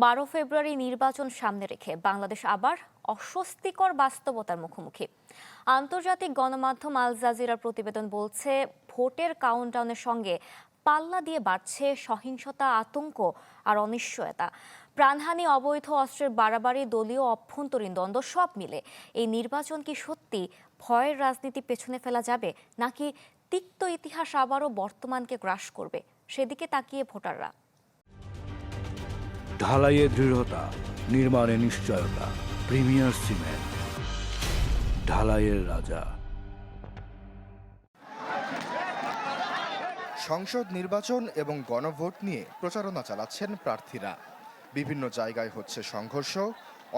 12 ফেব্রুয়ারি নির্বাচন সামনে রেখে বাংলাদেশ আবার অস্বস্তিকর বাস্তবতার মুখোমুখি। আন্তর্জাতিক গণমাধ্যম আল জাজিরার প্রতিবেদন বলছে, ভোটের কাউন্টডাউনের সঙ্গে পাল্লা দিয়ে বাড়ছে সহিংসতা, আতঙ্ক আর অনিশ্চয়তা। প্রাণহানি, অবৈধ অস্ত্রের বাড়াবাড়ি, দলীয় অভ্যন্তরীণ দ্বন্দ্ব সব মিলে এই নির্বাচন কি সত্যি ভয়ের রাজনীতি পেছনে ফেলা যাবে, নাকি তিক্ত ইতিহাস আবারও বর্তমানকে গ্রাস করবে? সেদিকে তাকিয়ে ভোটাররা। ঢালাইয়ে দৃঢ়তা, নির্মাণে নিশ্চয়তা। প্রিমিয়ার সিমেন্ট, ঢালাইয়ের রাজা। সংসদ নির্বাচন এবং গণভোট নিয়ে প্রচারণা চালাচ্ছেন প্রার্থীরা। বিভিন্ন জায়গায় হচ্ছে সংঘর্ষ,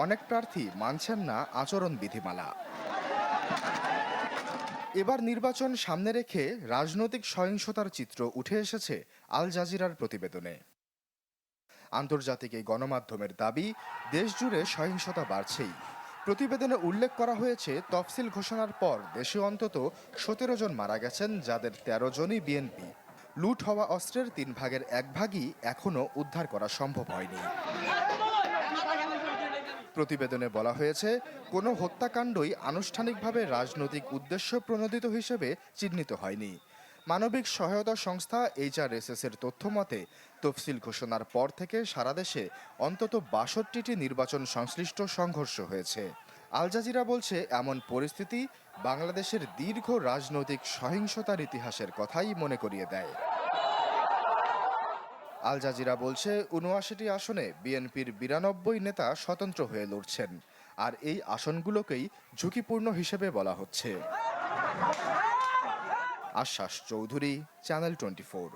অনেক প্রার্থী মানছেন না আচরণ বিধিমালা। এবার নির্বাচন সামনে রেখে রাজনৈতিক সহিংসতার চিত্র উঠে এসেছে আল জাজিরার প্রতিবেদনে। আন্তর্জাতিক এই গণমাধ্যমের দাবি, দেশজুড়ে সহিংসতা বাড়ছেই। প্রতিবেদনে উল্লেখ করা হয়েছে, তফসিল ঘোষণার পর দেশে অন্তত 17 জন মারা গেছেন, যাদের 13 জনই বিএনপি। লুট হওয়া অস্ত্রের 3 ভাগের 1 ভাগই এখনও উদ্ধার করা সম্ভব হয়নি। প্রতিবেদনে বলা হয়েছে, কোনো হত্যাকাণ্ডই আনুষ্ঠানিকভাবে রাজনৈতিক উদ্দেশ্য প্রণোদিত হিসেবে চিহ্নিত হয়নি। মানবিক সহায়তা সংস্থা HRSS-এর তথ্য মতে, তফসিল ঘোষণার পর থেকে সারা দেশে অন্তত 62টি নির্বাচন সংশ্লিষ্ট সংঘর্ষ হয়েছে। আল জাজিরা বলছে, এমন পরিস্থিতি বাংলাদেশের দীর্ঘ রাজনৈতিক সহিংসতার ইতিহাসের কথাই মনে করিয়ে দেয়। আল জাজিরা বলছে, ৭৯টি আসনে বিএনপির 92 নেতা স্বতন্ত্র হয়ে লড়ছেন, আর এই আসনগুলোকেই ঝুঁকিপূর্ণ হিসেবে বলা হচ্ছে। আশ্বাস চৌধুরী, চ্যানেল 24।